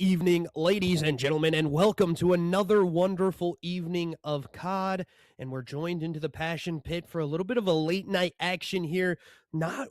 evening, ladies and gentlemen, and welcome to another wonderful evening of COD. And we're joined into the Passion Pit for a little bit of a late night action here.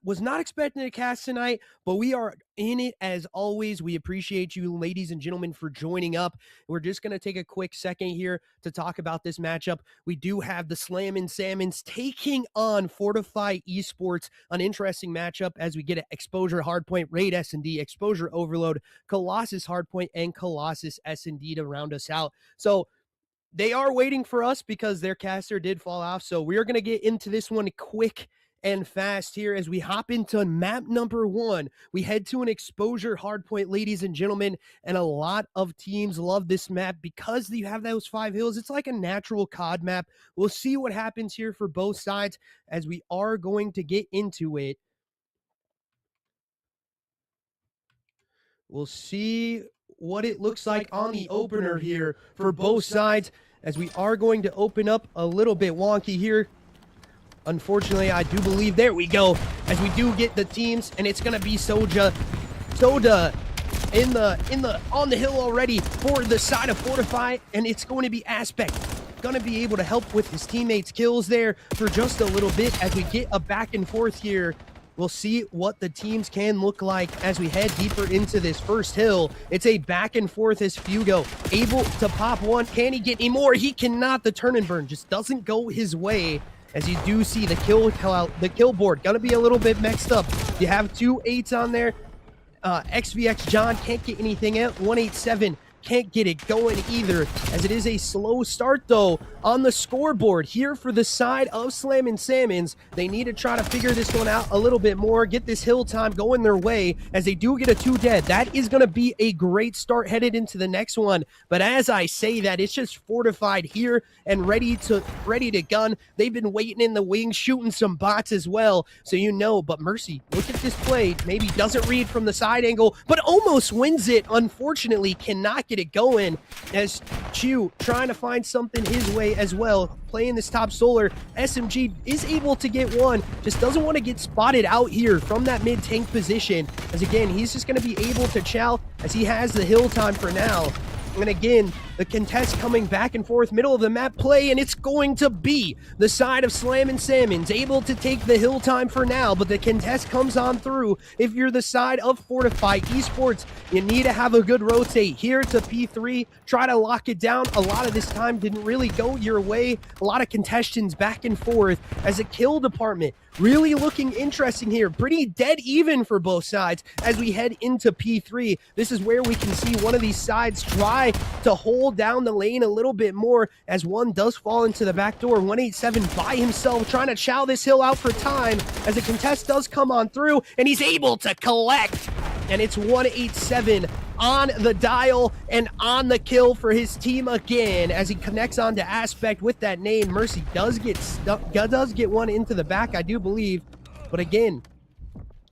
Was not expecting to cast tonight, but we are in it as always. We appreciate you, ladies and gentlemen, for joining up. We're just going to take a quick second here to talk about this matchup. We do have the Slammin Salmons taking on Fortifi Esports, an interesting matchup as we get an Exposure Hardpoint, Raid S&D, Exposure Overload, Colossus Hardpoint, and Colossus S&D to round us out. So they are waiting for us because their caster did fall off. So we're going to get into this one quick and fast here as we hop into map number 1. We head to an Exposure Hardpoint, ladies and gentlemen, and a lot of teams love this map because you have those 5 hills. It's like a natural COD map. We'll see what happens here for both sides as we are going to get into it. We'll see what it looks like on the opener here for both sides as we are going to open up a little bit wonky here. Unfortunately, I do believe, there we go, as we do get the teams, and it's going to be Soda on the hill already for the side of Fortifi, and it's going to be Aspect. Going to be able to help with his teammates' kills there for just a little bit as we get a back and forth here. We'll see what the teams can look like as we head deeper into this first hill. It's a back and forth as Fugo able to pop one. Can he get any more? He cannot. The turn and burn just doesn't go his way. As you do see the kill board gonna be a little bit mixed up. You have 2 8s on there. XVX John can't get anything out. 187 can't get it going either, as it is a slow start though on the scoreboard here for the side of Slammin Salmons. They need to try to figure this one out a little bit more, get this hill time going their way as they do get a 2 dead. That is going to be a great start headed into the next one. But as I say that, it's just fortified here and ready to gun. They've been waiting in the wings, shooting some bots as well, so you know. But Mercy, look at this play, maybe doesn't read from the side angle, but almost wins it. Unfortunately, cannot get it going as Chew trying to find something his way as well, playing this top solar. SMG is able to get one, just doesn't want to get spotted out here from that mid tank position, as again he's just going to be able to chow as he has the hill time for now. And again, the contest coming back and forth, middle of the map play, and it's going to be the side of Slammin Salmons able to take the hill time for now, but the contest comes on through. If you're the side of Fortifi Esports, you need to have a good rotate here to P3, try to lock it down. A lot of this time didn't really go your way. A lot of contests back and forth as a kill department really looking interesting here. Pretty dead even for both sides as we head into P3. This is where we can see one of these sides try to hold down the lane a little bit more, as one does fall into the back door. 187 by himself trying to chow this hill out for time as a contest does come on through, and he's able to collect. And it's 187 on the dial and on the kill for his team again as he connects on to Aspect with that nade. Mercy does get one into the back, I do believe. But again,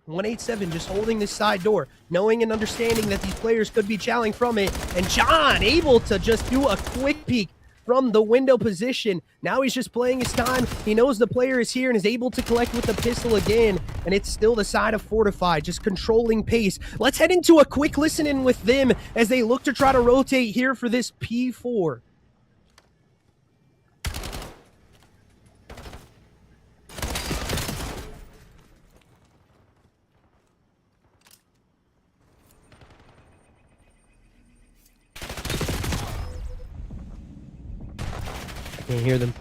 187 just holding this side door, knowing and understanding that these players could be challenging from it. And John able to just do a quick peek from the window position. Now he's just playing his time. He knows the player is here and is able to collect with the pistol again. And it's still the side of Fortifi, just controlling pace. Let's head into a quick listen in with them as they look to try to rotate here for this P4. Can't hear them.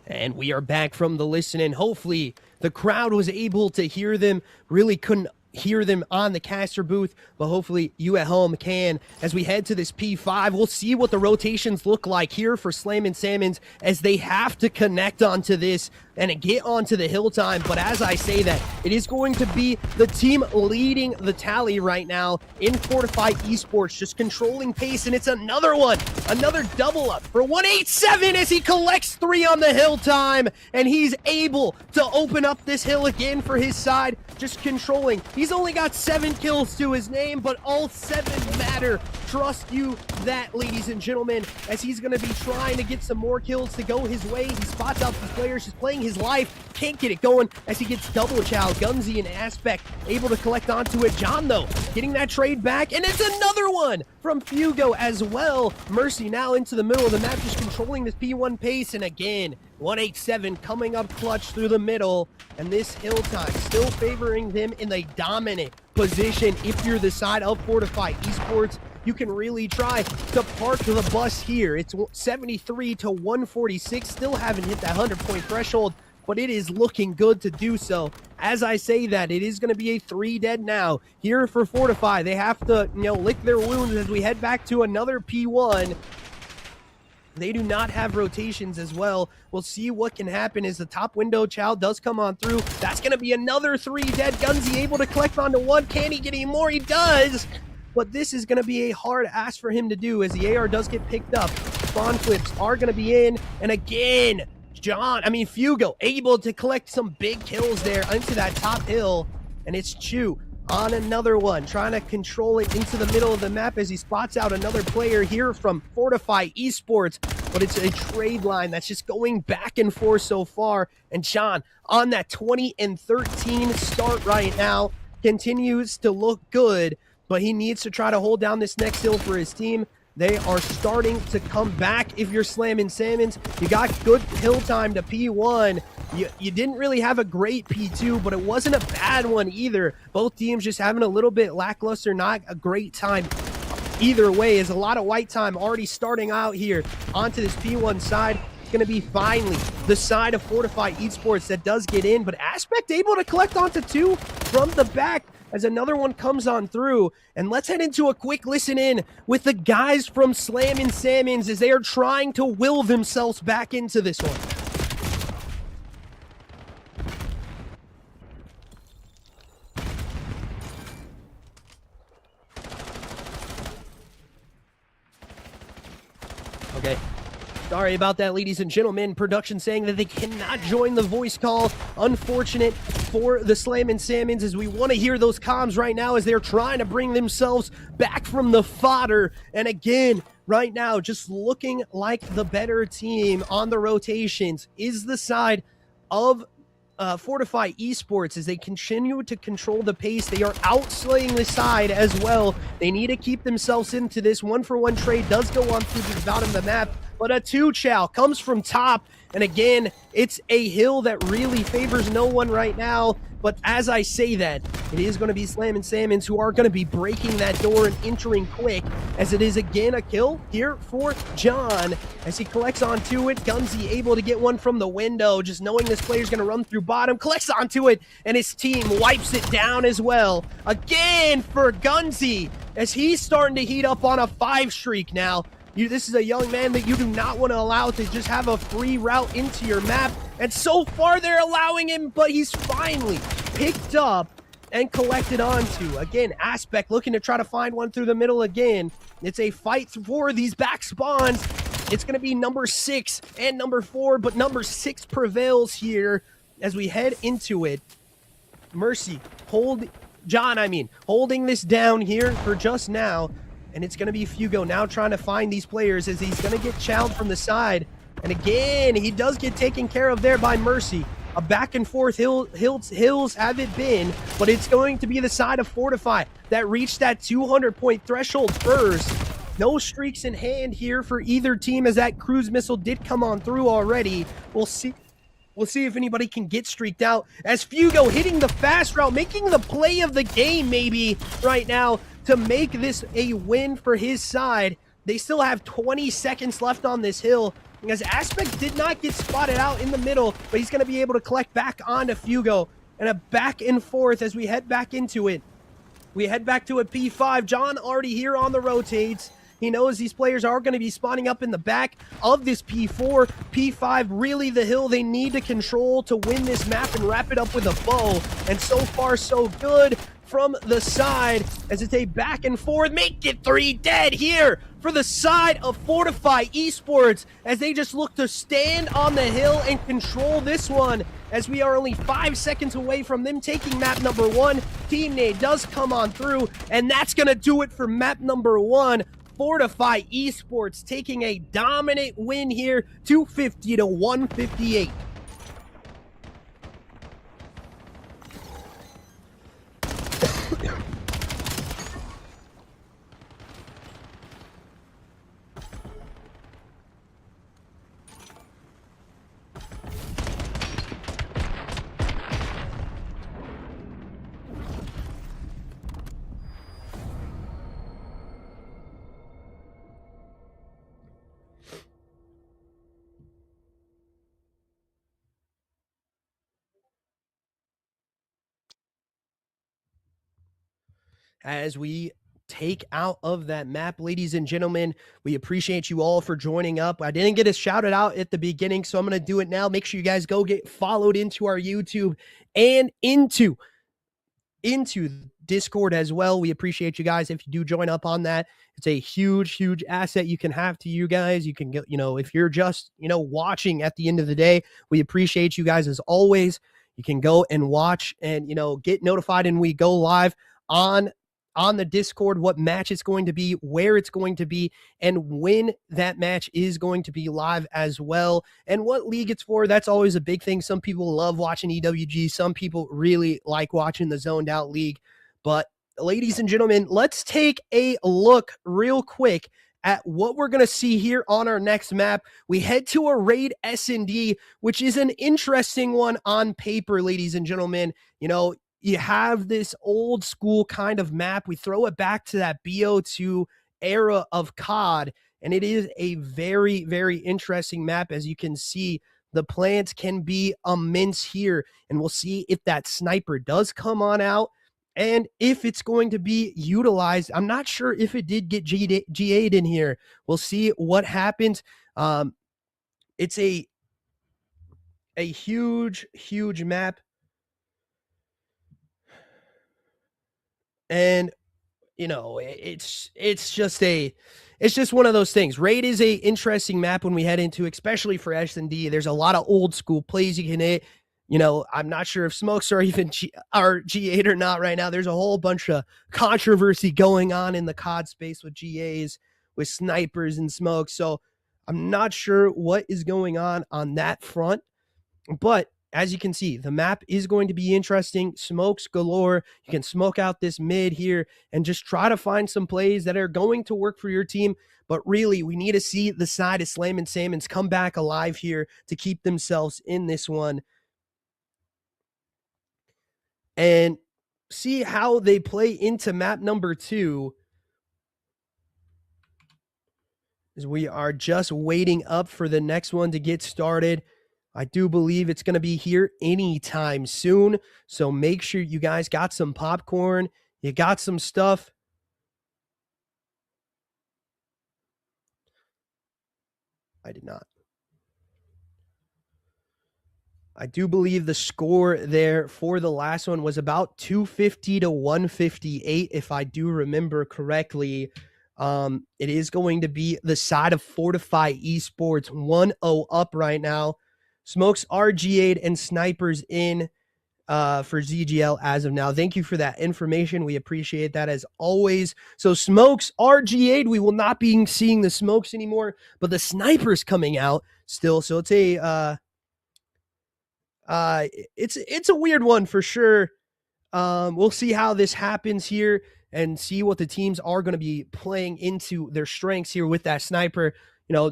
And we are back from the listen, and hopefully the crowd was able to hear them. Really couldn't hear them on the caster booth, but hopefully you at home can. As we head to this P5, we'll see what the rotations look like here for Slammin' Salmons as they have to connect onto this and get onto the hill time. But as I say that, it is going to be the team leading the tally right now in Fortifi Esports, just controlling pace, and it's another one, another double up for 187 as he collects 3 on the hill time, and he's able to open up this hill again for his side, just controlling. He's only got 7 kills to his name, but all 7 matter. Trust you that, ladies and gentlemen, as he's going to be trying to get some more kills to go his way. He spots out these players, just playing his life, can't get it going as he gets double chow. Gunzy and Aspect able to collect onto it. John, though, getting that trade back, and it's another one from Fugo as well. Mercy now into the middle of the map, just controlling this P1 pace, and again, 187 coming up clutch through the middle, and this hill time still favoring them in the dominant position. If you're the side of Fortifi Esports, you can really try to park the bus here. It's 73 to 146, still haven't hit that 100-point threshold, but it is looking good to do so. As I say that, it is going to be a 3 dead now here for Fortifi. They have to, lick their wounds as we head back to another P1. They do not have rotations as well. We'll see what can happen as the top window chow does come on through. That's going to be another 3 dead. Gunzy able to collect onto 1. Can he get any more? He does. But this is going to be a hard ask for him to do as the AR does get picked up. Spawn clips are going to be in. And again, Fugo able to collect some big kills there into that top hill. And it's Chu on another one, trying to control it into the middle of the map as he spots out another player here from Fortifi Esports. But it's a trade line that's just going back and forth so far. And John, on that 20-13 start right now, continues to look good, but he needs to try to hold down this next hill for his team. They are starting to come back. If you're Slammin' Salmons, you got good hill time to P1. You didn't really have a great P2, but it wasn't a bad one either. Both teams just having a little bit lackluster, not a great time. Either way, is a lot of white time already starting out here onto this P1 side. It's going to be finally the side of Fortifi Esports that does get in, but Aspect able to collect onto 2 from the back as another one comes on through. And let's head into a quick listen in with the guys from Slammin' Salmons as they are trying to will themselves back into this one. Okay. Sorry about that, ladies and gentlemen. Production saying that they cannot join the voice call. Unfortunate for the Slammin' Salmons as we want to hear those comms right now as they're trying to bring themselves back from the fodder. And again, right now, just looking like the better team on the rotations is the side of Fortifi Esports as they continue to control the pace. They are outslaying the side as well. They need to keep themselves into this. 1-for-1 trade does go on through the bottom of the map, but a 2-chow comes from top. And again, it's a hill that really favors no one right now. But as I say that, it is going to be Slammin' Salmons who are going to be breaking that door and entering quick, as it is again a kill here for John as he collects onto it. Gunzy able to get one from the window, just knowing this player's going to run through bottom, collects onto it, and his team wipes it down as well. Again for Gunzy as he's starting to heat up on a 5 streak now. This is a young man that you do not want to allow to just have a free route into your map. And so far they're allowing him, but he's finally picked up and collected onto. Again, Aspect looking to try to find one through the middle again. It's a fight for these back spawns. It's going to be number 6 and number 4, but number 6 prevails here as we head into it. Mercy, holding this down here for just now. And it's going to be Fugo now trying to find these players as he's going to get chowed from the side. And again, he does get taken care of there by Mercy. A back and forth hills have it been, but it's going to be the side of Fortifi that reached that 200-point threshold first. No streaks in hand here for either team as that cruise missile did come on through already. We'll see if anybody can get streaked out as Fugo hitting the fast route, making the play of the game maybe right now to make this a win for his side. They still have 20 seconds left on this hill. as Aspect did not get spotted out in the middle, but he's going to be able to collect back onto Fugo. And a back and forth as we head back into it. We head back to a P5. John already here on the rotates. He knows these players are going to be spawning up in the back of this P4. P5, really the hill they need to control to win this map and wrap it up with a bow. And so far, so good from the side as it's a back and forth. Make it 3 dead here for the side of Fortifi Esports as they just look to stand on the hill and control this one as we are only 5 seconds away from them taking map number 1. Team Nade does come on through, and that's going to do it for map number 1. Fortifi Esports taking a dominant win here, 250 to 158. As we take out of that map, ladies and gentlemen, we appreciate you all for joining up. I didn't get a shout out at the beginning, so I'm going to do it now. Make sure you guys go get followed into our YouTube and into Discord as well. We appreciate you guys if you do join up on that. It's a huge asset you can have to you guys. You can get, if you're just, watching at the end of the day, we appreciate you guys as always. You can go and watch and, get notified, and we go live on the Discord what match it's going to be, where it's going to be, and when that match is going to be live as well, and what league it's for. That's always a big thing. Some people love watching EWG. Some people really like watching the zoned out league. But ladies and gentlemen, let's take a look real quick at what we're going to see here on our next map. We head to a raid S&D, which is an interesting one on paper, ladies and gentlemen. You have this old school kind of map. We throw it back to that BO2 era of COD, and it is a very, very interesting map. As you can see, the plants can be immense here, and we'll see if that sniper does come on out and if it's going to be utilized. I'm not sure if it did get GA'd in here. We'll see what happens. It's a huge map. And it's just one of those things. Raid is a interesting map when we head into, especially for S&D. There's a lot of old school plays you can hit. I'm not sure if smokes are even G8 or not right now. There's a whole bunch of controversy going on in the COD space with GAs, with snipers and smokes. So I'm not sure what is going on that front, but as you can see, the map is going to be interesting. Smokes galore. You can smoke out this mid here and just try to find some plays that are going to work for your team. But really, we need to see the side of Slammin Salmons come back alive here to keep themselves in this one and see how they play into map number 2. As we are just waiting up for the next one to get started. I do believe it's going to be here anytime soon. So make sure you guys got some popcorn. You got some stuff. I did not. I do believe the score there for the last one was about 250 to 158, if I do remember correctly. It is going to be the side of Fortifi Esports 1-0 up right now. Smokes RG8 and snipers in for ZGL as of now. Thank you for that information. We appreciate that as always. So smokes RG8, we will not be seeing the smokes anymore, but the snipers coming out still. So it's a it's a weird one for sure. We'll see how this happens here and see what the teams are going to be playing into their strengths here with that sniper.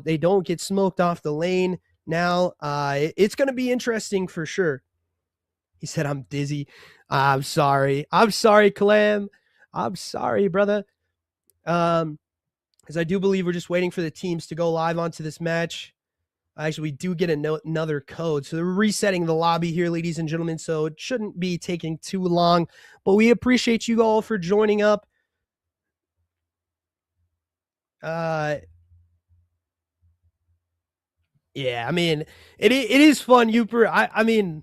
They don't get smoked off the lane now. It's going to be interesting for sure. He said, I'm dizzy. I'm sorry, Clam. I'm sorry, brother. Because I do believe we're just waiting for the teams to go live onto this match. Actually, we do get another code. So they're resetting the lobby here, ladies and gentlemen. So it shouldn't be taking too long. But we appreciate you all for joining up. Yeah, I mean, it is fun, Youper. I mean,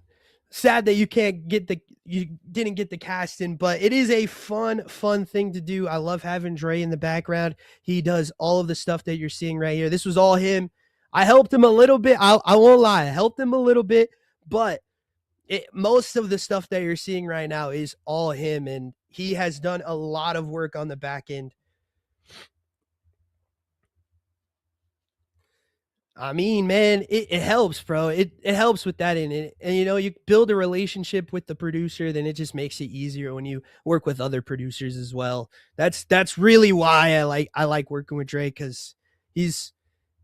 sad that you didn't get the cast in, but it is a fun thing to do. I love having Dre in the background. He does all of the stuff that you're seeing right here. This was all him. I helped him a little bit. I won't lie. I helped him a little bit, but most of the stuff that you're seeing right now is all him, and he has done a lot of work on the back end. I mean, man, it helps, bro. It helps with that in it. And you know, you build a relationship with the producer, then it just makes it easier when you work with other producers as well. That's really why I like working with Drake, because he's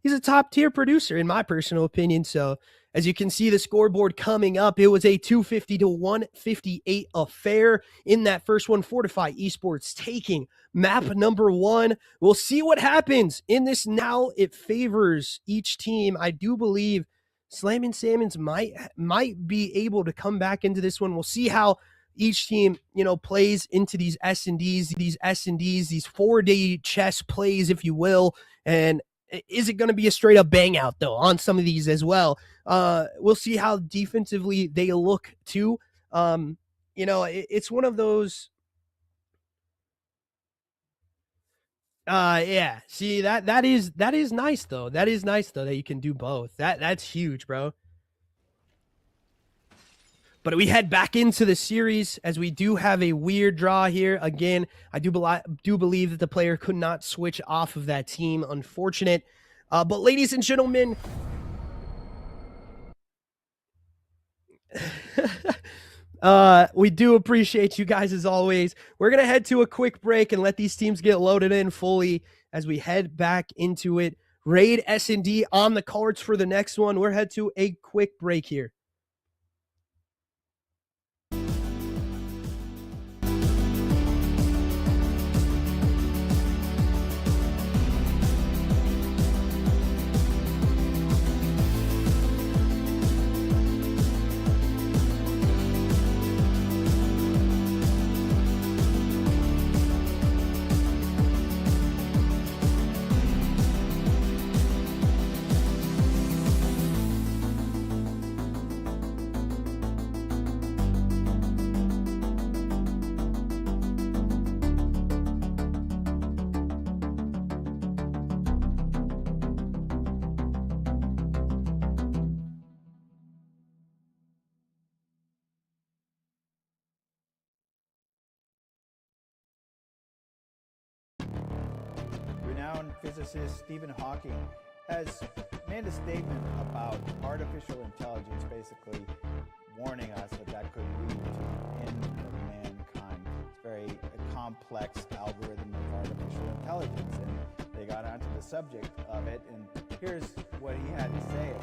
a top tier producer in my personal opinion. So as you can see the scoreboard coming up, it was a 250 to 158 affair in that first one. Fortifi Esports taking map number 1. We'll see what happens in this. Now it favors each team. I do believe Slammin Salmons might be able to come back into this one. We'll see how each team, you know, plays into these S&Ds, these 4-day chess plays, if you will. And is it going to be a straight up bang out though on some of these as well? We'll see how defensively they look too. You know, it's one of those. Yeah. See, that is nice though. That is nice though that you can do both. That's huge, bro. But we head back into the series as we do have a weird draw here. Again, I do believe that the player could not switch off of that team. Unfortunate. But ladies and gentlemen, we do appreciate you guys as always. We're going to head to a quick break and let these teams get loaded in fully as we head back into it. Raid S&D on the cards for the next one. We're head to a quick break here. Renowned physicist Stephen Hawking has made a statement about artificial intelligence, basically warning us that could lead to the end of mankind. It's very a complex algorithm of artificial intelligence, and they got onto the subject of it, and here's what he had to say.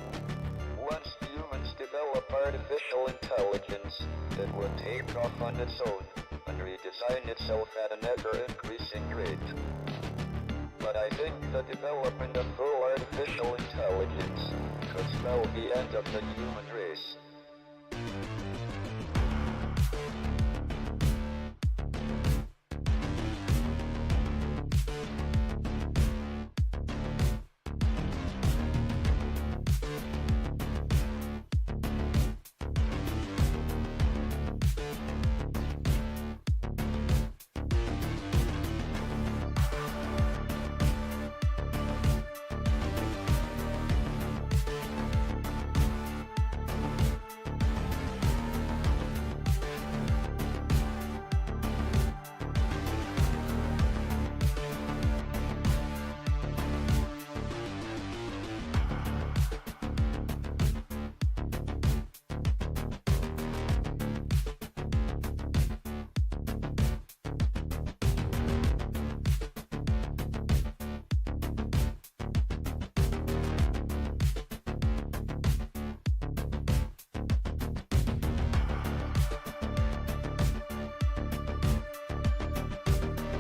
Once humans develop artificial intelligence, it will take off on its own and redesign itself at an ever-increasing rate. But I think the development of full artificial intelligence could spell the end of the human race.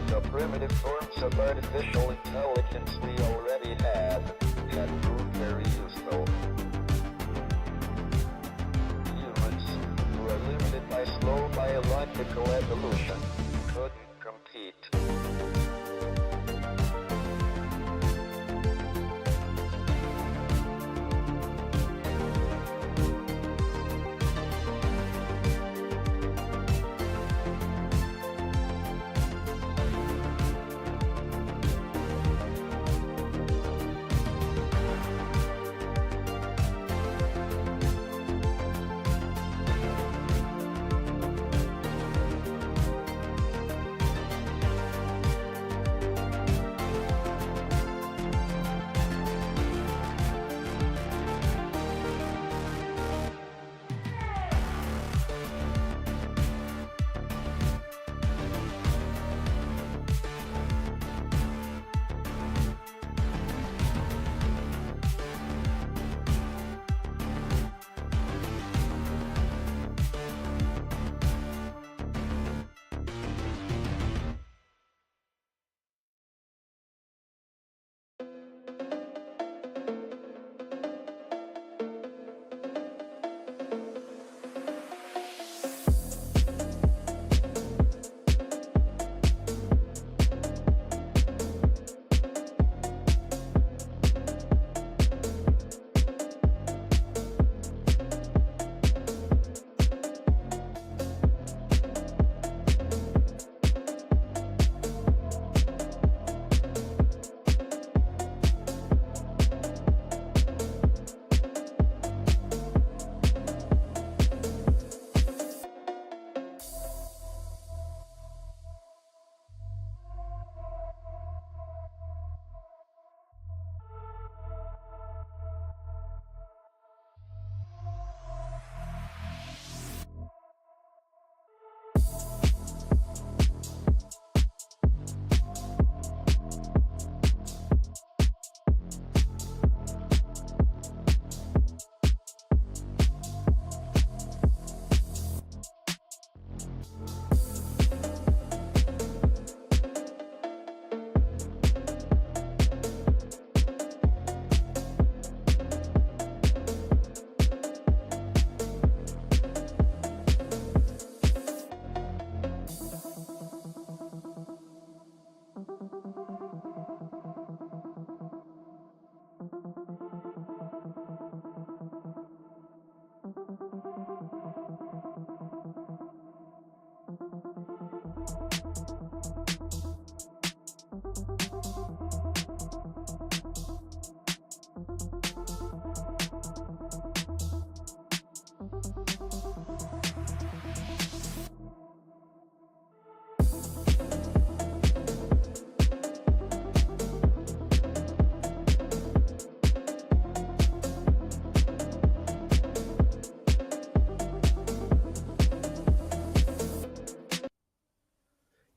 The primitive forms of artificial intelligence we already have that proved very useful. Humans, who are limited by slow biological evolution, couldn't compete.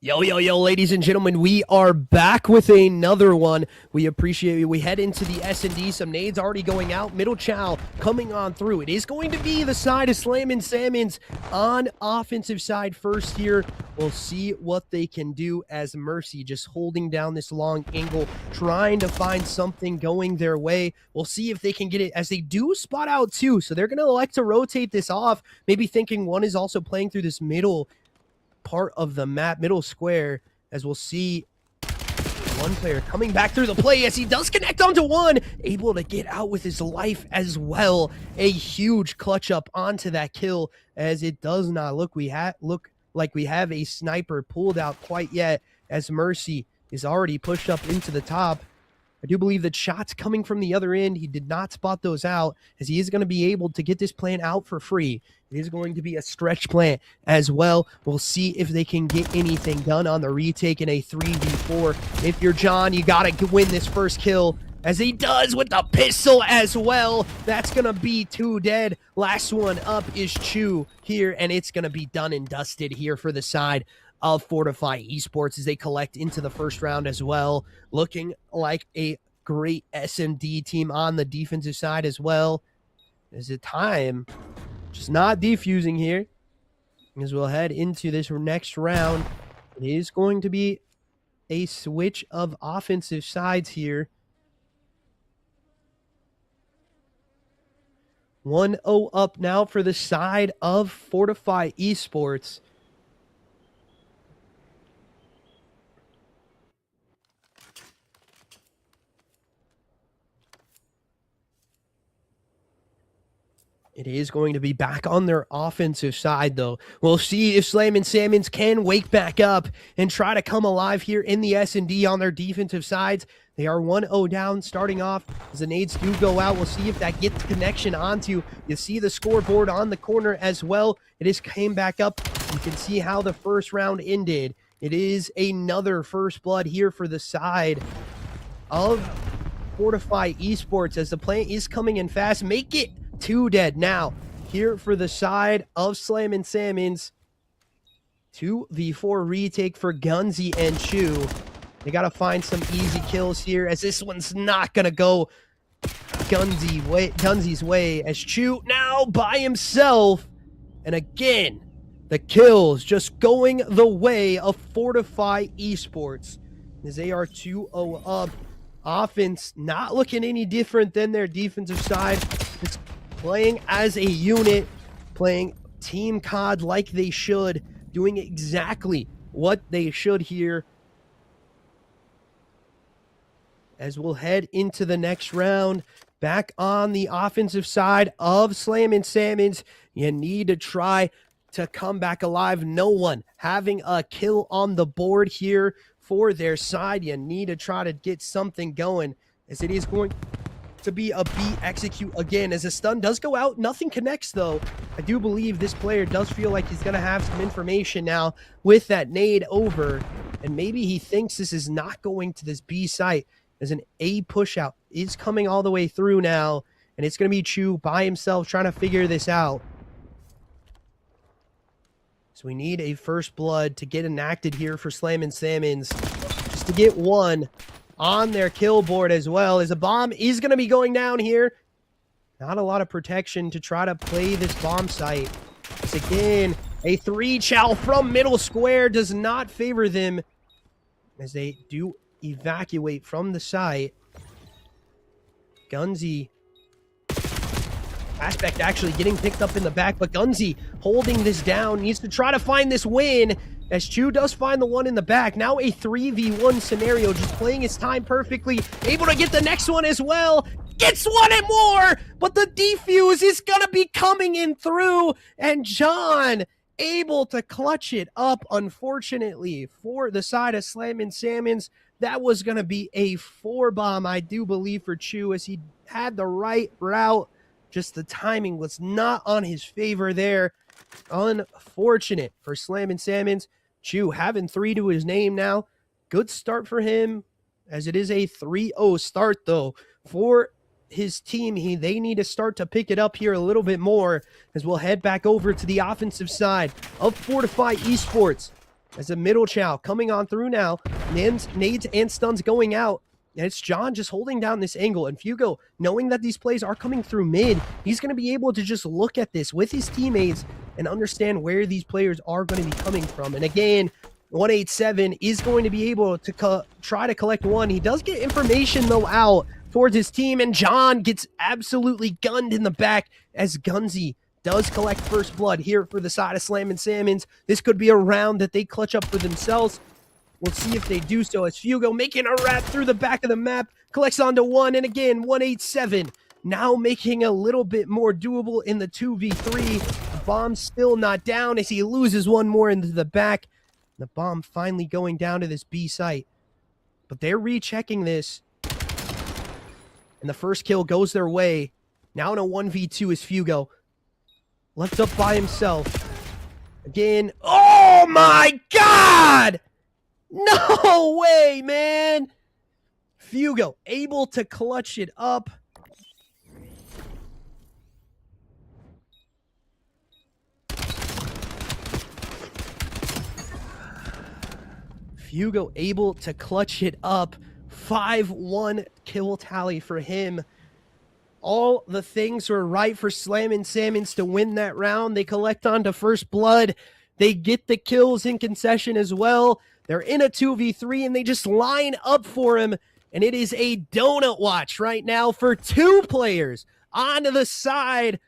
Yo, yo, yo, ladies and gentlemen, we are back with another one. We appreciate you. We head into the S&D. Some nades already going out. Middle Chow coming on through. It is going to be the side of Slammin Salmons on offensive side first here. We'll see what they can do as Mercy just holding down this long angle, trying to find something going their way. We'll see if they can get it as they do spot out two. So they're going to elect to rotate this off, maybe thinking one is also playing through this middle part of the map, middle square, as we'll see one player coming back through the play as he does connect onto one, able to get out with his life as well. A huge clutch up onto that kill, as it does not look like we have a sniper pulled out quite yet, as Mercy is already pushed up into the top. I do believe that shots coming from the other end, he did not spot those out, as he is going to be able to get this plant out for free. It is going to be a stretch plant as well. We'll see if they can get anything done on the retake in a 3v4. If you're John, you got to win this first kill, as he does with the pistol as well. That's going to be two dead. Last one up is Chu here, and it's going to be done and dusted here for the side of Fortifi Esports as they collect into the first round as well. Looking like a great SMD team on the defensive side as well. Is it time? Just not defusing here, as we'll head into this next round. It is going to be a switch of offensive sides here. 1-0 up now for the side of Fortifi Esports. It is going to be back on their offensive side, though. We'll see if Slammin Salmons can wake back up and try to come alive here in the S&D on their defensive sides. They are 1-0 down starting off as the nades do go out. We'll see if that gets connection onto. You see the scoreboard on the corner as well. It just came back up. You can see how the first round ended. It is another first blood here for the side of Fortifi Esports as the play is coming in fast. Make it 2 dead now here for the side of Slammin Salmons. 2v4 retake for Gunzy and Chu. They got to find some easy kills here as this one's not going to go Gunzy's way as Chu now by himself. And again, the kills just going the way of Fortifi Esports as they are 2-0 up. Offense not looking any different than their defensive side. It's playing as a unit, playing team COD like they should, doing exactly what they should here. As we'll head into the next round, back on the offensive side of Slammin Salmons, you need to try to come back alive. No one having a kill on the board here for their side. You need to try to get something going as it is going to be a B execute again as a stun does go out. Nothing connects though. I do believe this player does feel like he's going to have some information now with that nade over, and maybe he thinks this is not going to this B site as an A push out is coming all the way through now, and it's going to be Chu by himself trying to figure this out. So we need a first blood to get enacted here for Slammin Salmons just to get one on their kill board as well, as a bomb is going to be going down here. Not a lot of protection to try to play this bomb site. It's again a 3 chow from middle square does not favor them as they do evacuate from the site. Gunzy Aspect actually getting picked up in the back, but Gunzy holding this down, needs to try to find this win as Chu does find the one in the back. Now a 3v1 scenario, just playing his time perfectly, able to get the next one as well. Gets one and more, but the defuse is gonna be coming in through, and John able to clutch it up, unfortunately, for the side of Slammin Salmons. That was gonna be a 4-bomb, I do believe, for Chu, as he had the right route. Just the timing was not on his favor there. Unfortunate for Slammin Salmons. Chu having 3 to his name now. Good start for him, as it is a 3-0 start, though, for his team. They need to start to pick it up here a little bit more, as we'll head back over to the offensive side of Fortifi Esports. As a middle chow coming on through now. Nades and stuns going out. And it's John just holding down this angle. And Fugo, knowing that these plays are coming through mid, he's going to be able to just look at this with his teammates and understand where these players are going to be coming from. And again, 187 is going to be able to try to collect one. He does get information, though, out towards his team. And John gets absolutely gunned in the back as Gunzy does collect first blood here for the side of Slammin Salmons. This could be a round that they clutch up for themselves. We'll see if they do so, as Fugo making a wrap through the back of the map, collects onto one, and again, 187 now making a little bit more doable in the 2v3. The bomb still not down as he loses one more into the back. The bomb finally going down to this B site. But they're rechecking this, and the first kill goes their way. Now in a 1v2 is Fugo. Left up by himself. Again, oh my God! No way, man! Fugo able to clutch it up. Fugo able to clutch it up. 5-1 kill tally for him. All the things were right for Slammin Salmons to win that round. They collect onto first blood. They get the kills in concession as well. They're in a 2v3, and they just line up for him. And it is a donut watch right now for 2 players on the side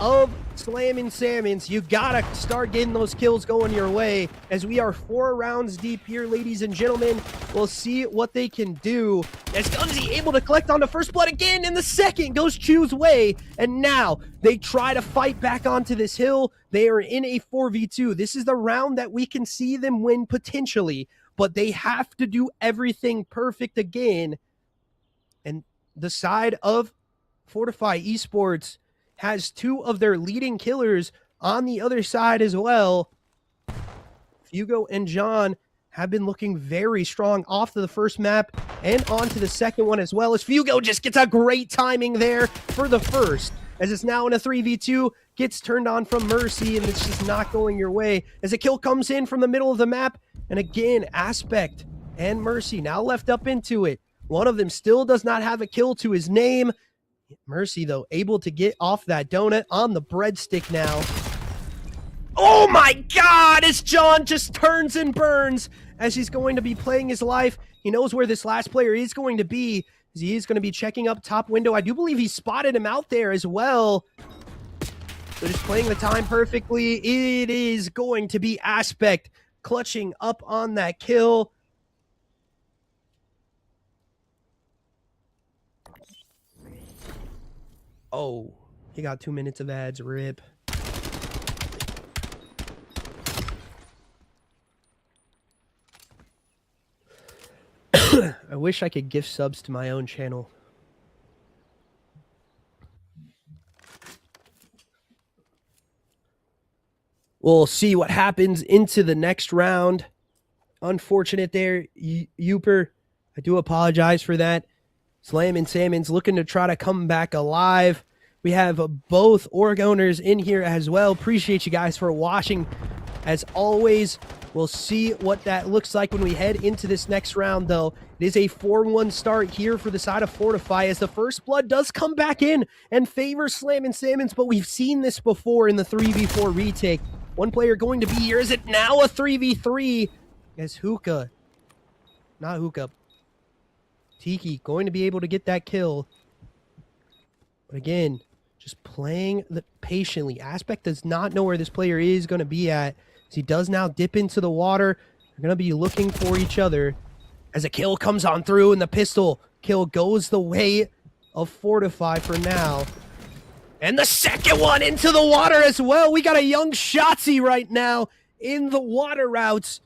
of Slammin' Salmons. You gotta start getting those kills going your way, as we are 4 rounds deep here, ladies and gentlemen. We'll see what they can do. As Gunzy able to collect on the first blood again, and the second goes Chu's way, and now they try to fight back onto this hill. They are in a 4v2. This is the round that we can see them win potentially, but they have to do everything perfect again. And the side of Fortifi Esports has 2 of their leading killers on the other side as well. Fugo and John have been looking very strong off of the first map and onto the second one as well, as Fugo just gets a great timing there for the first, as it's now in a 3v2, gets turned on from Mercy, and it's just not going your way as a kill comes in from the middle of the map. And again, Aspect and Mercy now left up into it. One of them still does not have a kill to his name. Mercy, though, able to get off that donut on the breadstick now. Oh my God, as John just turns and burns, as he's going to be playing his life. He knows where this last player is going to be, as he is going to be checking up top window. I do believe he spotted him out there as well. So just playing the time perfectly. It is going to be Aspect clutching up on that kill. Oh, he got 2 minutes of ads, rip. I wish I could gift subs to my own channel. We'll see what happens into the next round. Unfortunate there, Youper. I do apologize for that. Slammin' Salmon's looking to try to come back alive. We have both org owners in here as well. Appreciate you guys for watching. As always, we'll see what that looks like when we head into this next round, though. It is a 4-1 start here for the side of Fortifi, as the first blood does come back in and favor Slammin' Salmons, but we've seen this before in the 3v4 retake. One player going to be here. Is it now a 3v3? As Hookah, not Hookah, Tiki going to be able to get that kill. But again, just playing patiently. Aspect does not know where this player is going to be at. As he does now dip into the water. They're going to be looking for each other. As a kill comes on through, and the pistol kill goes the way of Fortifi for now. And the second one into the water as well. We got a young Shotzi right now in the water routes.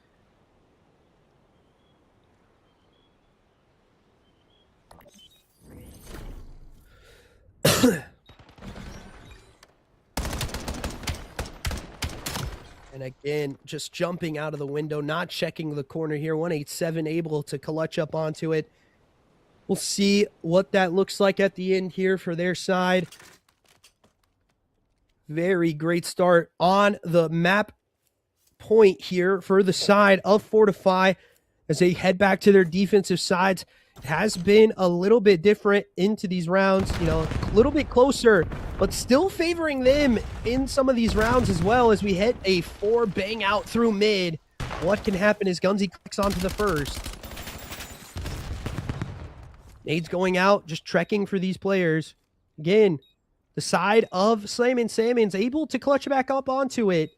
And again, just jumping out of the window, not checking the corner here. 187 able to clutch up onto it. We'll see what that looks like at the end here for their side. Very great start on the map point here for the side of Fortifi as they head back to their defensive sides. It has been a little bit different into these rounds, you know, a little bit closer, but still favoring them in some of these rounds as well, as we hit a 4 bang out through mid. What can happen is Gunzy clicks onto the first. Nades going out, just trekking for these players. Again, the side of Slammin' Salmon's able to clutch back up onto it.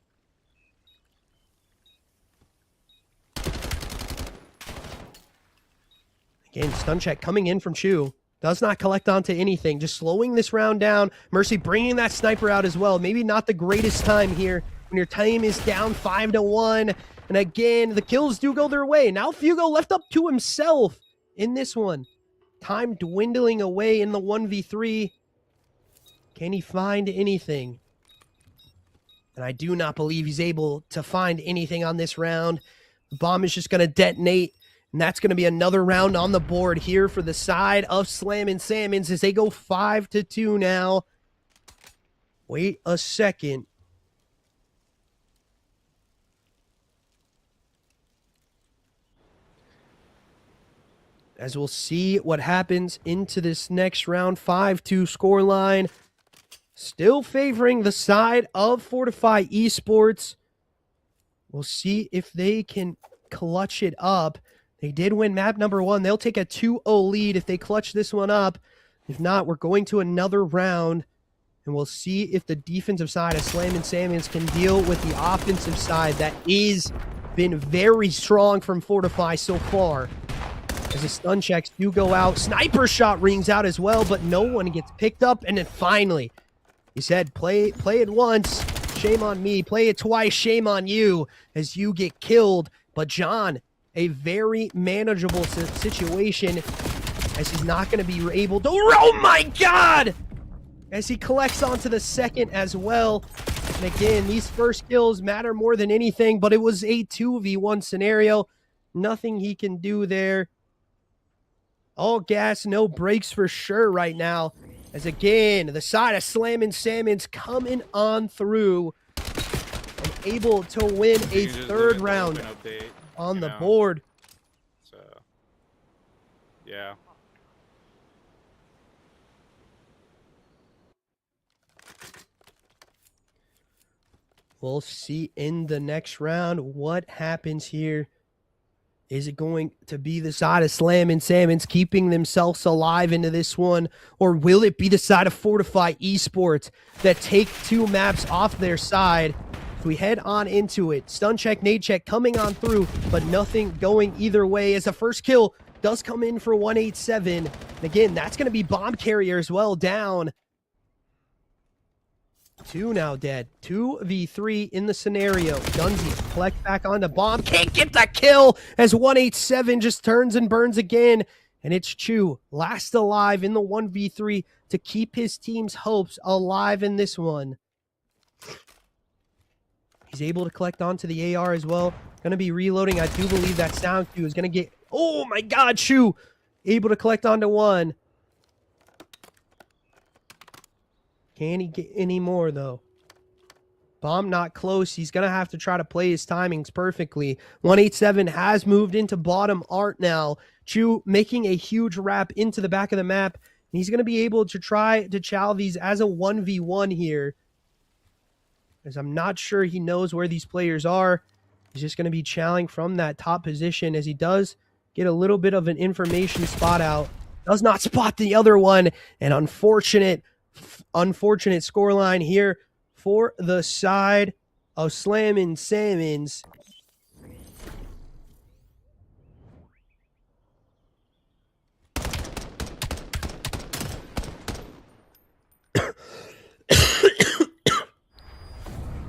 Again, stun check coming in from Chu. Does not collect onto anything. Just slowing this round down. Mercy bringing that sniper out as well. Maybe not the greatest time here when your time is down 5-1. And again, the kills do go their way. Now Fugo left up to himself in this one. Time dwindling away in the 1v3. Can he find anything? And I do not believe he's able to find anything on this round. The bomb is just going to detonate. And that's going to be another round on the board here for the side of Slammin' Salmons as they go 5-2 now. Wait a second. As we'll see what happens into this next round. 5-2 scoreline. Still favoring the side of Fortifi Esports. We'll see if they can clutch it up. They did win map number 1. They'll take a 2-0 lead if they clutch this one up. If not, we're going to another round And we'll see if the defensive side of Slammin Salmons can deal with the offensive side that is been very strong from Fortifi so far. As the stun checks do go out. Sniper shot rings out as well, but no one gets picked up. And then finally, he said, play it once, shame on me. Play it twice, shame on you, as you get killed. But John, a very manageable situation, as he's not going to be able to... Oh my God! As he collects onto the second as well. And again, these first kills matter more than anything, but it was a 2v1 scenario. Nothing he can do there. All gas, no brakes for sure right now. As again, the side of Slammin Salmons coming on through and able to win a third round on the board. So, yeah. We'll see in the next round what happens here. Is it going to be the side of Slammin Salmons keeping themselves alive into this one? Or will it be the side of Fortifi Esports that take 2 maps off their side? If we head on into it, stun check, nade check coming on through, but nothing going either way as the first kill does come in for 187. And again, that's going to be bomb carrier as well down. 2 now dead. 2v3 in the scenario. Dunsey collect back on the bomb. Can't get that kill as 187 just turns and burns again. And it's Chu last alive in the 1v3 to keep his team's hopes alive in this one. He's able to collect onto the AR as well. Going to be reloading. I do believe that sound cue is going to get... Oh my God, Chu able to collect onto one. Can he get any more, though? Bomb not close. He's going to have to try to play his timings perfectly. 187 has moved into bottom art now. Chu making a huge wrap into the back of the map. And he's going to be able to try to chow these as a 1v1 here. As I'm not sure he knows where these players are. He's just going to be chowing from that top position as he does get a little bit of an information spot out. Does not spot the other one. And unfortunate scoreline here for the side of Slammin Salmons.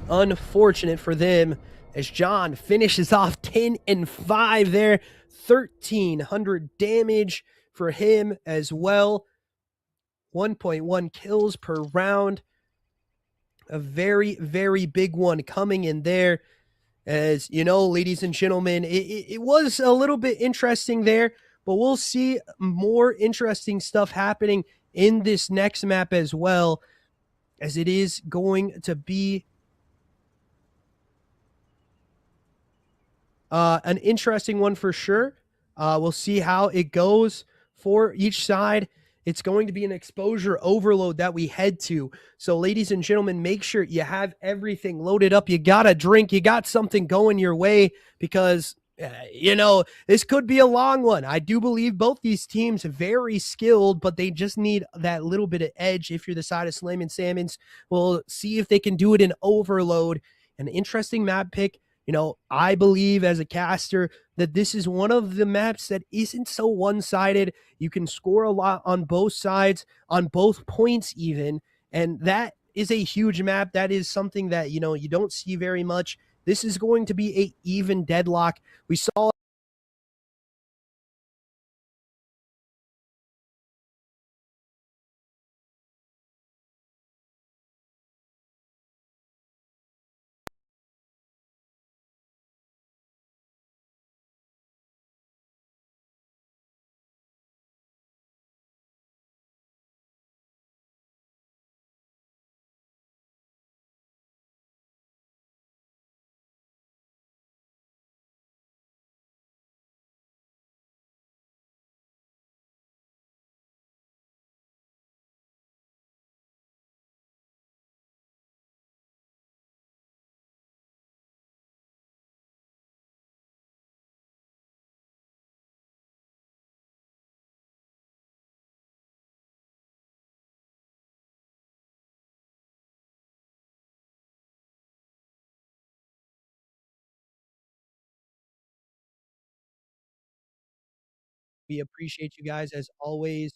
Unfortunate for them as John finishes off 10 and 5 there. 1,300 damage for him as well. 1.1 kills per round. A very, very big one coming in there. As you know, ladies and gentlemen, it was a little bit interesting there, but we'll see more interesting stuff happening in this next map as well, as it is going to be an interesting one for sure. We'll see how it goes for each side. It's going to be an exposure overload that we head to. So, ladies and gentlemen, make sure you have everything loaded up. You got a drink. You got something going your way because, this could be a long one. I do believe both these teams are very skilled, but they just need that little bit of edge. If you're the side of Slammin Salmons, we'll see if they can do it in overload. An interesting map pick. I believe as a caster that this is one of the maps that isn't so one-sided. You can score a lot on both sides, on both points even, and that is a huge map. That is something that, you don't see very much. This is going to be a even deadlock. We saw We appreciate you guys as always.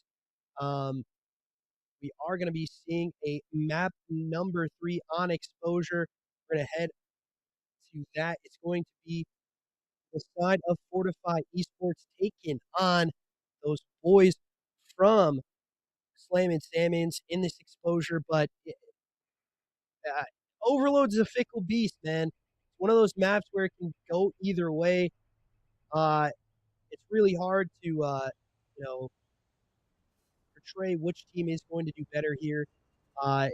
We are going to be seeing a map number 3 on exposure. We're going to head to that. It's going to be the side of Fortifi Esports taking on those boys from Slammin Salmons in this exposure. But Overload's a fickle beast, man. It's one of those maps where it can go either way. It's really hard to, portray which team is going to do better here.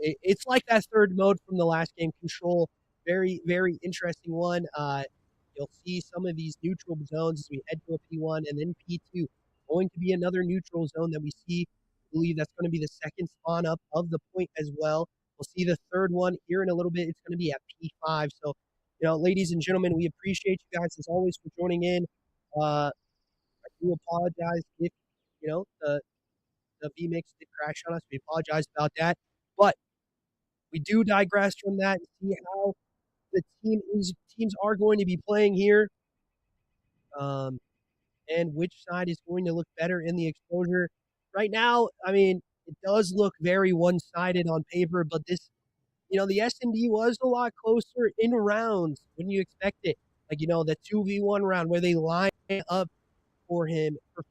It's like that third mode from the last game, Control. Very, very interesting one. You'll see some of these neutral zones as we head to a P1 and then P2. Going to be another neutral zone that we see. I believe that's going to be the second spawn up of the point as well. We'll see the third one here in a little bit. It's going to be at P5. So, ladies and gentlemen, we appreciate you guys as always for joining in. I do apologize if, the VMix did crash on us. We apologize about that. But we do digress from that and see how the teams are going to be playing here, and which side is going to look better in the exposure. Right now, I mean, it does look very one-sided on paper, but this, the S&D was a lot closer in rounds when you expect it. Like, the 2v1 round where they line up for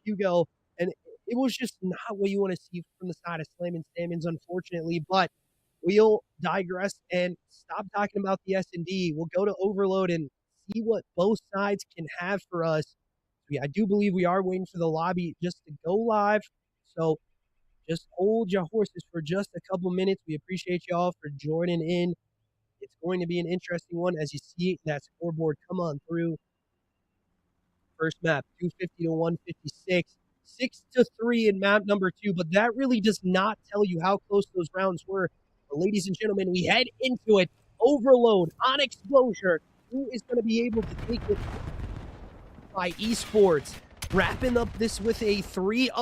Hugo, and it was just not what you want to see from the side of Slammin Salmons, unfortunately. But we'll digress and stop talking about the S&D. We'll go to Overload and see what both sides can have for us. I do believe we are waiting for the lobby just to go live. So just hold your horses for just a couple minutes. We appreciate y'all for joining in. It's going to be an interesting one as you see that scoreboard come on through. First map, 250 to 156. 6-3 in map number 2, but that really does not tell you how close those rounds were. But ladies and gentlemen, we head into it. Overload on exposure. Who is going to be able to take it by Esports? Wrapping up this with a 3-0,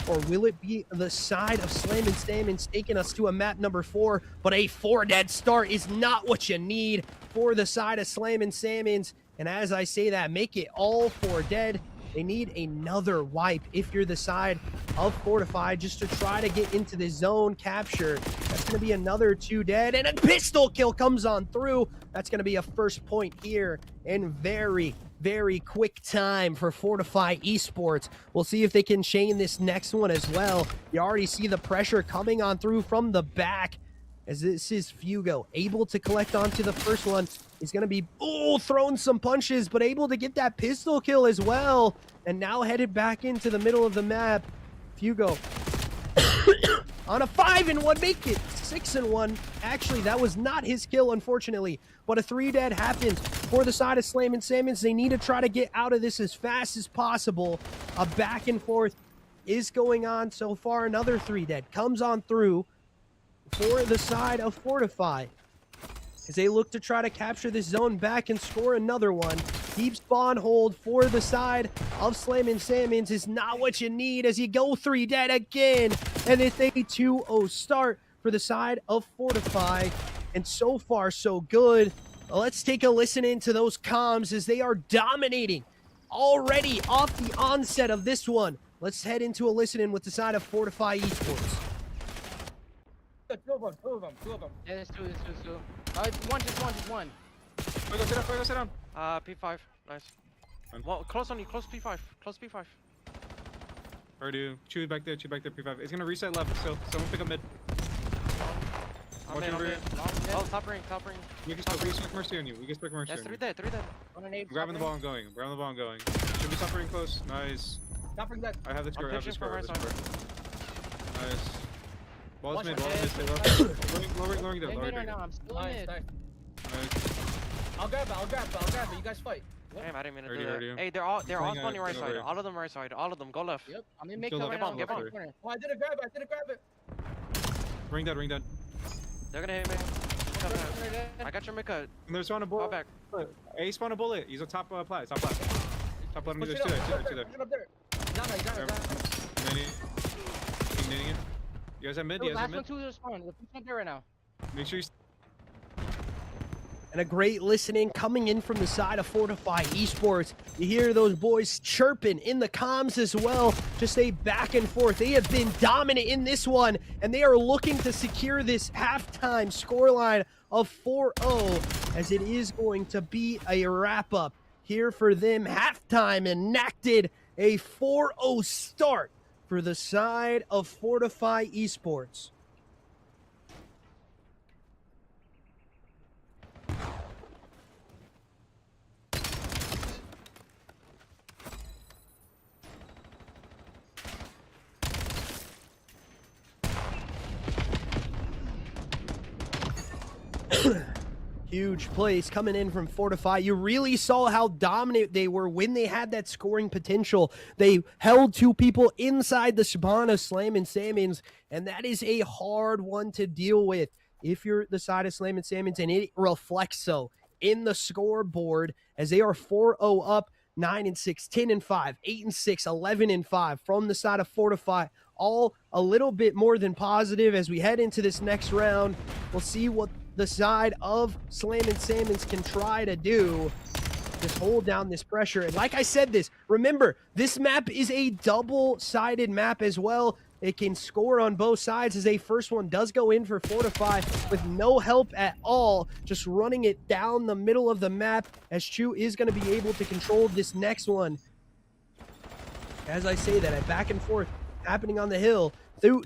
or will it be the side of Slammin Salmons taking us to a map number 4? But a 4-dead start is not what you need for the side of Slammin Salmons. And as I say that, make it all 4 dead. They need another wipe if you're the side of Fortifi just to try to get into the zone capture. That's going to be another 2 dead, and a pistol kill comes on through. That's going to be a first point here in very, very quick time for Fortifi Esports. We'll see if they can chain this next one as well. You already see the pressure coming on through from the back as this is Fugo able to collect onto the first one. He's going to be, throwing some punches, but able to get that pistol kill as well. And now headed back into the middle of the map. Fugo on a 5-1, make it 6-1. Actually, that was not his kill, unfortunately. But a 3 dead happens for the side of Slammin Salmons. They need to try to get out of this as fast as possible. A back and forth is going on so far. Another 3 dead comes on through for the side of Fortifi as they look to try to capture this zone back and score another one. Deep spawn hold for the side of Slammin Salmons is not what you need as you go 3 dead again. And it's a 2-0 start for the side of Fortifi. And so far, so good. Let's take a listen into those comms as they are dominating already off the onset of this one. Let's head into a listen in with the side of Fortifi Esports. Two of them. Yeah, it's two. It's one. Go sit down. P5, nice. Well, close on you, close P5. Already, chew back there, P5. It's gonna reset left, so someone pick up mid. I'm in. Oh, top ring. We can split mercy on you. That's 3 dead. I'm grabbing the ball and going. Should be suffering close. Nice. Stopping that. I have the score. Nice. Ball's mid, stay low. Lowering down. Right now, I'm still in. Nice. I'll grab it. You guys fight. Damn, I didn't mean to Already, do that. already. Hey, they're all spawning right Go side. over. All of them right side. All of them, go left. Yep. I'm in mid Kill kill them. right now. Get Get on, on. get Oh, I didn't grab it. Ring dead. They're gonna hit me. I got your mid cut. And there's spawn a Fall bullet. back. A spawn a bullet. He's a top plat. Top plat. Push There's it two up. there. Get up there. Down. Nading it. You guys have mid? Last one, 2 to spawn. The 2 there right now. Make sure you... And a great listening coming in from the side of Fortifi Esports. You hear those boys chirping in the comms as well. Just a back and forth. They have been dominant in this one, and they are looking to secure this halftime scoreline of 4-0, as it is going to be a wrap-up here for them. Halftime enacted, a 4-0 start for the side of Fortifi Esports. Huge plays coming in from Fortifi. You really saw how dominant they were when they had that scoring potential. They held two people inside the spawn of Slammin Salmons, and that is a hard one to deal with if you're the side of Slammin Salmons, and it reflects so in the scoreboard as they are 4-0 up, 9-6, 10-5, 8-6, 11-5 from the side of Fortifi. All a little bit more than positive as we head into this next round. We'll see what the side of Slammin Salmons can try to do. Just hold down this pressure. And like I said remember, this map is a double-sided map as well. It can score on both sides, as a first one does go in for Fortifi with no help at all, just running it down the middle of the map, as Chu is going to be able to control this next one. As I say that, a back and forth happening on the hill.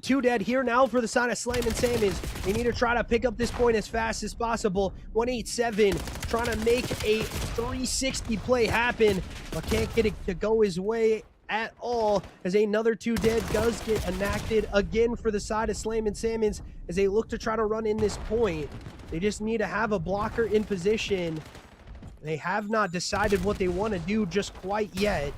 Two dead here now for the side of Slammin Salmons. They need to try to pick up this point as fast as possible. 187 trying to make a 360 play happen, but can't get it to go his way at all, as another 2 dead does get enacted again for the side of Slammin Salmons as they look to try to run in this point. They just need to have a blocker in position. They have not decided what they want to do just quite yet.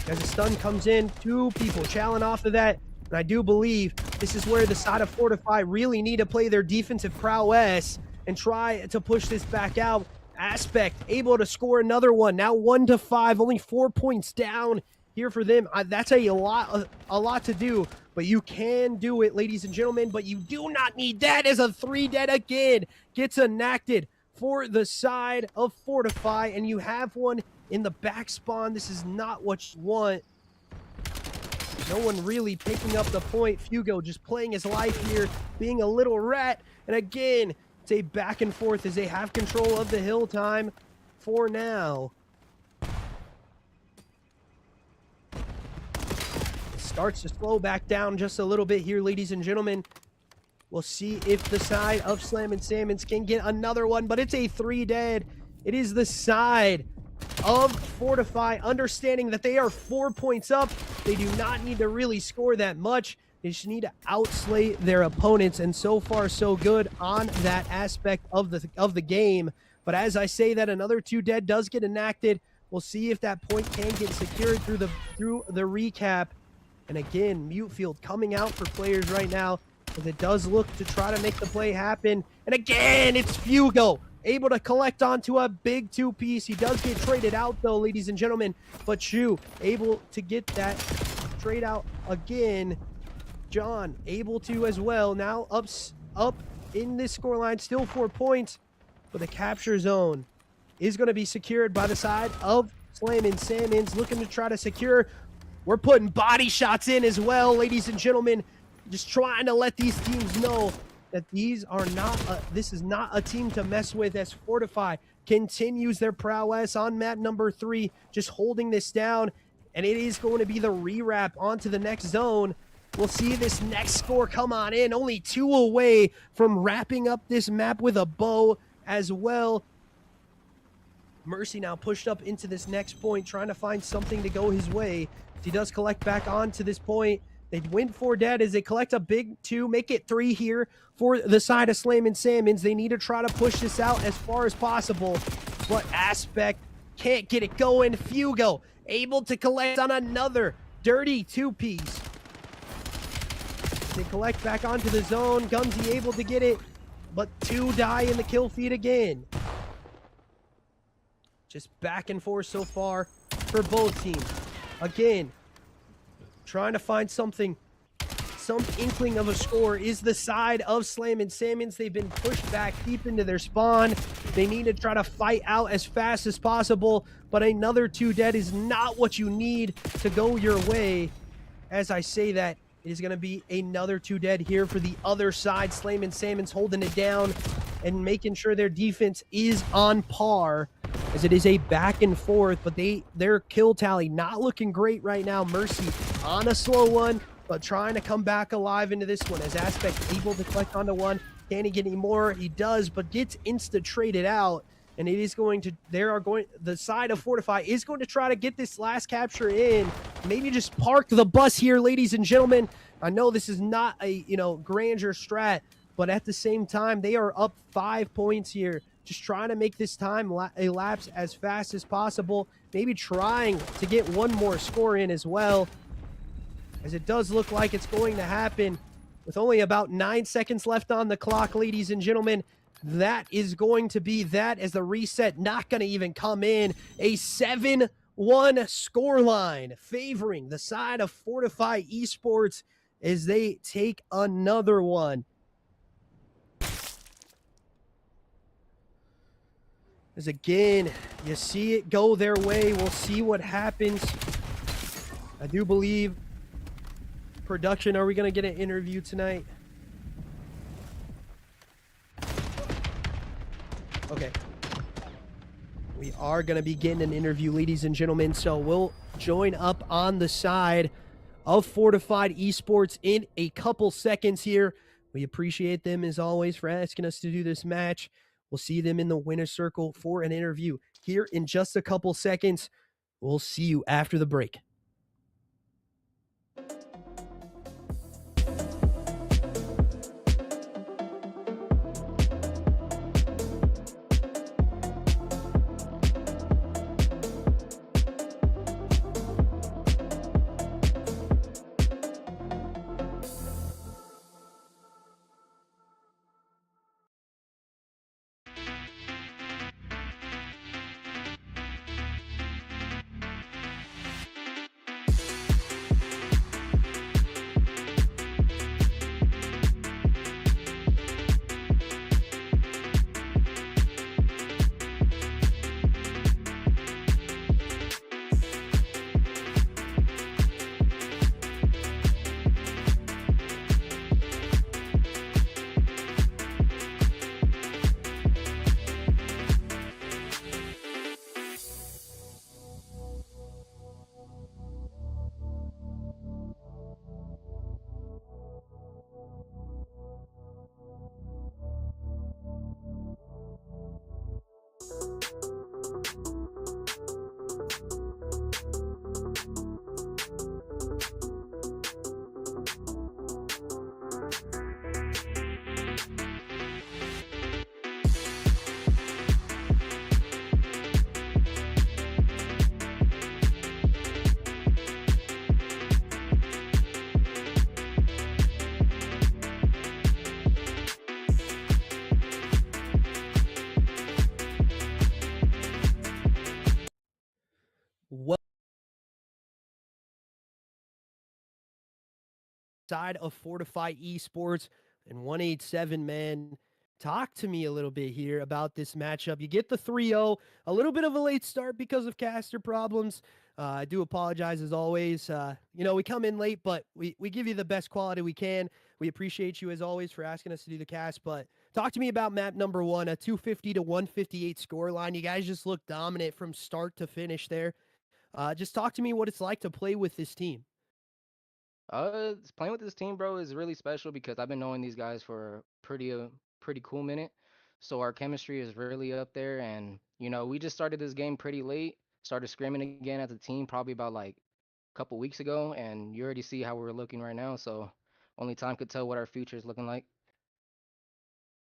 As a stun comes in, 2 people challenge off of that. And I do believe this is where the side of Fortifi really need to play their defensive prowess and try to push this back out. Aspect able to score another one. Now 1-5, only 4 points down here for them. That's a lot to do, but you can do it, ladies and gentlemen. But you do not need that, as a 3 dead again gets enacted for the side of Fortifi, and you have one in the back spawn. This is not what you want. No one really picking up the point. Fugo just playing his life here, being a little rat. And again, it's a back and forth as they have control of the hill time for now. It starts to slow back down just a little bit here, ladies and gentlemen. We'll see if the side of Slammin Salmons can get another one, but it's a 3 dead. It is the side of Fortifi, understanding that they are 4 points up. They do not need to really score that much. They just need to outslay their opponents, and so far so good on that aspect of the game. But as I say that, another 2 dead does get enacted. We'll see if that point can get secured through the recap. And again, Mutefield coming out for players right now, as it does look to try to make the play happen. And again, it's Fugo able to collect onto a big 2-piece. He does get traded out though, ladies and gentlemen, but Chu able to get that trade out again. John able to as well. Now up in this scoreline, still 4 points, but the capture zone is going to be secured by the side of Slammin Salmons, looking to try to secure. We're putting body shots in as well, ladies and gentlemen, just trying to let these teams know that this is not a team to mess with, as Fortifi continues their prowess on map number 3, just holding this down. And it is going to be the rewrap onto the next zone. We'll see this next score come on in, only 2 away from wrapping up this map with a bow as well. Mercy now pushed up into this next point, trying to find something to go his way. He does collect back onto this point. They win 4 dead as they collect a big 2, make it 3 here for the side of Slammin Salmons. They need to try to push this out as far as possible, but Aspect can't get it going. Fugo able to collect on another dirty 2-piece. They collect back onto the zone. Gumsy able to get it, but 2 die in the kill feed again. Just back and forth so far for both teams. Again, trying to find something some inkling of a score is the side of Slammin. Salmons, they've been pushed back deep into their spawn. They need to try to fight out as fast as possible, but another 2 dead is not what you need to go your way. As I say that, it is going to be another 2 dead here for the other side. Slammin Salmon's holding it down and making sure their defense is on par, as it is a back and forth, but their kill tally not looking great right now. Mercy on a slow one, but trying to come back alive into this one, as Aspect able to collect onto one. Can he get any more? He does, but gets insta-traded out, and it is going to, the side of Fortifi is going to try to get this last capture in. Maybe just park the bus here, ladies and gentlemen. I know this is not a, grandeur strat, but at the same time, they are up 5 points here. Just trying to make this time elapse as fast as possible. Maybe trying to get one more score in as well, as it does look like it's going to happen. With only about 9 seconds left on the clock, ladies and gentlemen, that is going to be that, as the reset not going to even come in. A 7-1 scoreline favoring the side of Fortifi Esports as they take another one. As again, you see it go their way. We'll see what happens. I do believe production, are we going to get an interview tonight? Okay. We are going to be getting an interview, ladies and gentlemen. So we'll join up on the side of Fortified Esports in a couple seconds here. We appreciate them, as always, for asking us to do this match. We'll see them in the winner's circle for an interview here in just a couple seconds. We'll see you after the break. Side of Fortifi Esports and 187, man. Talk to me a little bit here about this matchup. You get the 3-0, a little bit of a late start because of caster problems. I do apologize as always. We come in late, but we give you the best quality we can. We appreciate you as always for asking us to do the cast, but talk to me about map number 1, a 250 to 158 score line. You guys just look dominant from start to finish there. Just talk to me what it's like to play with this team. Playing with this team, bro, is really special because I've been knowing these guys for pretty cool minute. So our chemistry is really up there, and we just started this game pretty late. Started scrimming again as a team probably about like a couple weeks ago, and you already see how we're looking right now. So only time could tell what our future is looking like.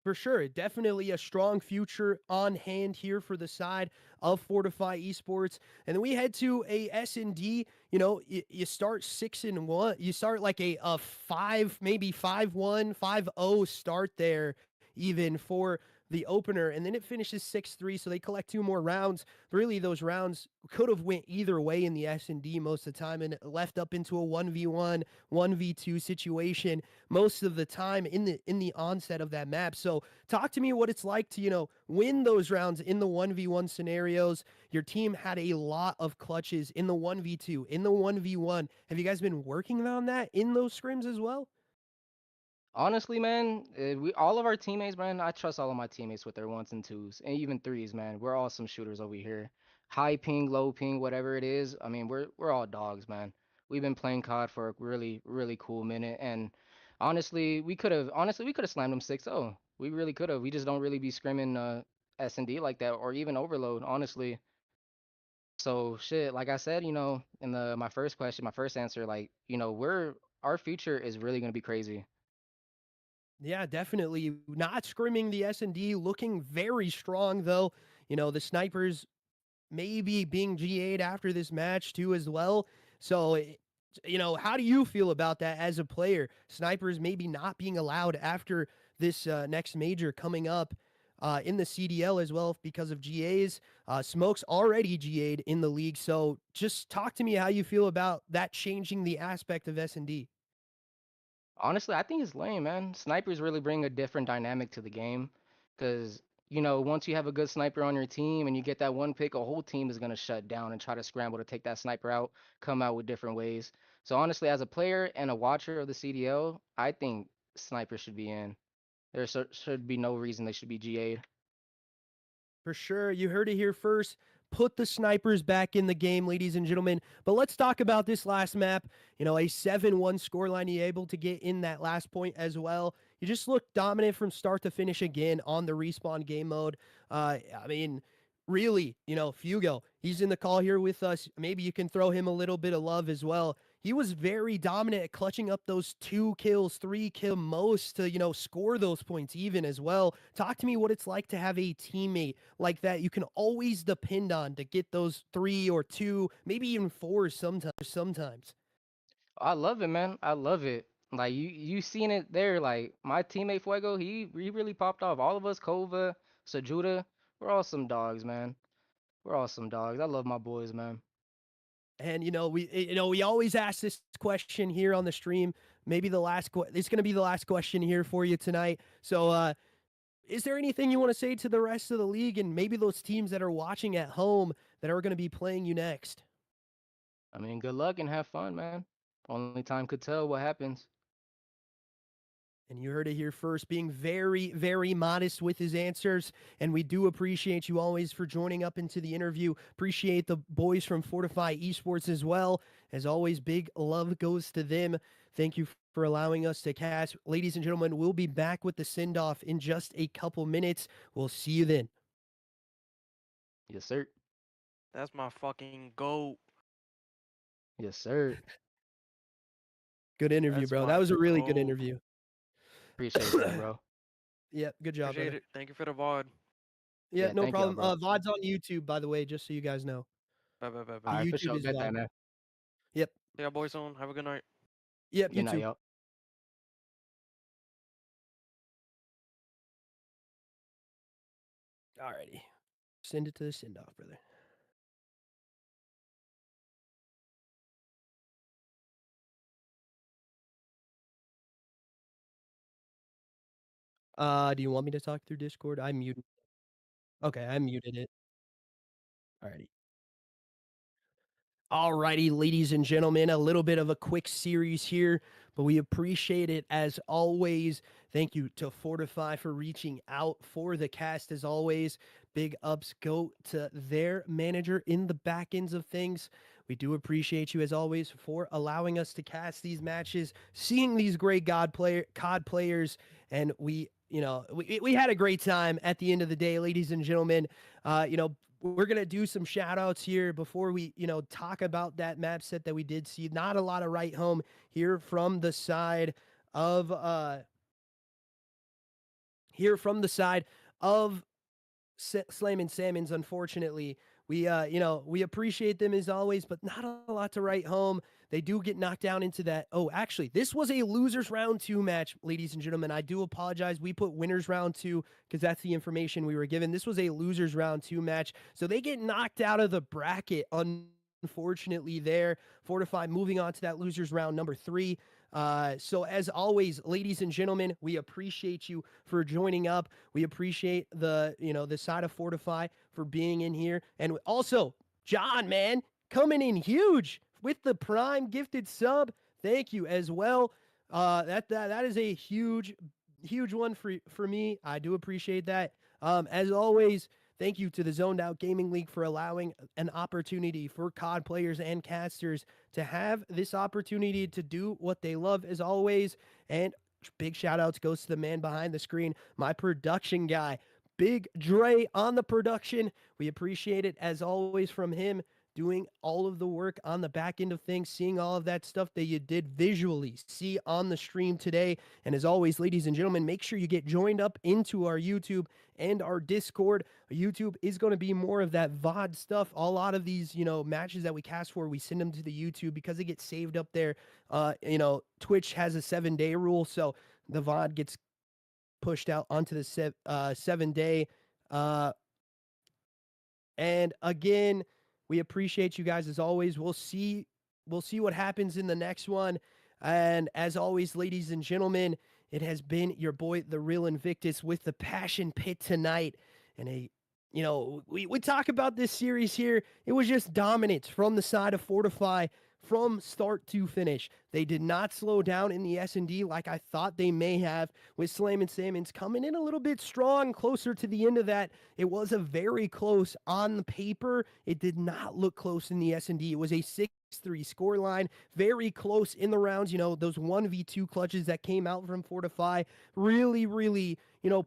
For sure, definitely a strong future on hand here for the side of Fortifi Esports. And then we head to a S&D. You start 6-1. You start like a 5, maybe 5-1, 5-0 start there, even for the opener, and then it finishes 6-3, so they collect 2 more rounds. Really, those rounds could have went either way in the S&D most of the time, and it left up into a 1v1, 1v2 situation most of the time in the onset of that map. So talk to me what it's like to, win those rounds in the 1v1 scenarios. Your team had a lot of clutches in the 1v2, in the 1v1. Have you guys been working on that in those scrims as well? Honestly, man, we all of our teammates, man. I trust all of my teammates with their ones and twos and even threes, man. We're all some shooters over here. High ping, low ping, whatever it is. I mean, we're all dogs, man. We've been playing COD for a really really cool minute, and honestly we could have slammed them 6-0. We really could have. We just don't really be scrimming S&D like that or even overload, honestly. So shit, like I said, in the my first question, my first answer, like, we're our future is really gonna be crazy. Yeah, definitely not scrimming the S&D, looking very strong though. The snipers maybe being GA'd after this match too as well. So, how do you feel about that as a player? Snipers maybe not being allowed after this next major coming up in the CDL as well because of GAs. Smoke's already GA'd in the league. So just talk to me how you feel about that changing the aspect of S&D. Honestly, I think it's lame, man. Snipers really bring a different dynamic to the game because, once you have a good sniper on your team and you get that one pick, a whole team is going to shut down and try to scramble to take that sniper out, come out with different ways. So, honestly, as a player and a watcher of the CDO, I think snipers should be in. There should be no reason they should be GA'd. For sure. You heard it here first. Put the snipers back in the game, ladies and gentlemen. But let's talk about this last map. A 7-1 scoreline. You able to get in that last point as well. You just look dominant from start to finish again on the respawn game mode. I mean, really, Fugo, he's in the call here with us. Maybe you can throw him a little bit of love as well. He was very dominant at clutching up those 2 kills, 3 kill most to, score those points even as well. Talk to me what it's like to have a teammate like that you can always depend on to get those 3 or 2, maybe even 4 sometimes. I love it, man. I love it. Like you seen it there. Like my teammate Fuego, he really popped off. All of us, Kova, Sajuda, we're all some dogs, man. We're all some dogs. I love my boys, man. And we always ask this question here on the stream. Maybe it's going to be the last question here for you tonight. So is there anything you want to say to the rest of the league and maybe those teams that are watching at home that are going to be playing you next? I mean, good luck and have fun, man. Only time could tell what happens. And you heard it here first, being very, very modest with his answers. And we do appreciate you always for joining up into the interview. Appreciate the boys from Fortifi Esports as well. As always, big love goes to them. Thank you for allowing us to cast. Ladies and gentlemen, we'll be back with the send-off in just a couple minutes. We'll see you then. Yes, sir. That's my fucking goat. Yes, sir. Good interview, That's bro. my That was a really good goat. interview. Appreciate that, bro. Yep, good job, Appreciate brother. it. Thank you for the VOD. Yeah, Yeah, no thank y'all, problem. bro. VOD's on YouTube, by the way, just so you guys know. Bye bye bye The bye. All right, for YouTube sure. is Bet VOD. that, man. Yep. Yeah, boys on. Have a good night. Yep, Good you night, too. y'all. Alrighty. Send it to the send-off, brother. Do you want me to talk through Discord? I muted. Okay, I muted it. Alrighty. Alrighty, ladies and gentlemen, a little bit of a quick series here, but we appreciate it as always. Thank you to Fortifi for reaching out for the cast as always. Big ups go to their manager in the back ends of things. We do appreciate you as always for allowing us to cast these matches, seeing these great COD players, and we had a great time at the end of the day, ladies and gentlemen. We're going to do some shout outs here before we, talk about that map set that we did see. Not a lot of right home here from the side of Slammin Salmons. Unfortunately, we appreciate them as always, but not a lot to write home. They do get knocked down into that. Oh, actually, this was a losers round 2 match, ladies and gentlemen. I do apologize. We put winners round 2 because that's the information we were given. This was a losers round 2 match. So they get knocked out of the bracket, unfortunately, there. Fortifi moving on to that losers round number 3. So as always, ladies and gentlemen, we appreciate you for joining up. We appreciate the side of Fortifi for being in here. And also, John, man, coming in huge with the Prime gifted sub. Thank you as well. That is a huge one for me. I do appreciate that. As always, thank you to the Zoned Out Gaming League for allowing an opportunity for COD players and casters to have this opportunity to do what they love as always. And big shout outs goes to the man behind the screen, my production guy, Big Dre on the production. We appreciate it as always from him, doing all of the work on the back end of things, seeing all of that stuff that you did visually see on the stream today. And as always, ladies and gentlemen, make sure you get joined up into our YouTube and our Discord. YouTube is going to be more of that VOD stuff. A lot of these, matches that we cast for, we send them to the YouTube because they get saved up there. Twitch has a 7-day rule, so the VOD gets pushed out onto the 7-day. And again, we appreciate you guys as always. We'll see what happens in the next one. And as always, ladies and gentlemen, it has been your boy, the Real Invictus, with the Passion Pit tonight. And we talk about this series here. It was just dominance from the side of Fortifi from start to finish. They did not slow down in the S&D like I thought they may have, with Slammin Salmons coming in a little bit strong closer to the end of that. It was a very close on the paper. It did not look close in the S&D. It was a 6-3 scoreline, very close in the rounds. Those 1v2 clutches that came out from Fortifi really, really,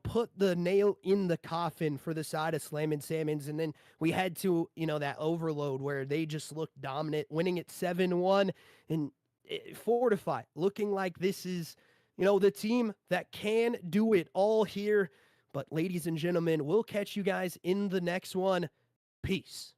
put the nail in the coffin for the side of Slammin Salmons. And then we had to, that overload where they just looked dominant, winning at 7-1. And Fortifi looking like this is, the team that can do it all here. But ladies and gentlemen, we'll catch you guys in the next one. Peace.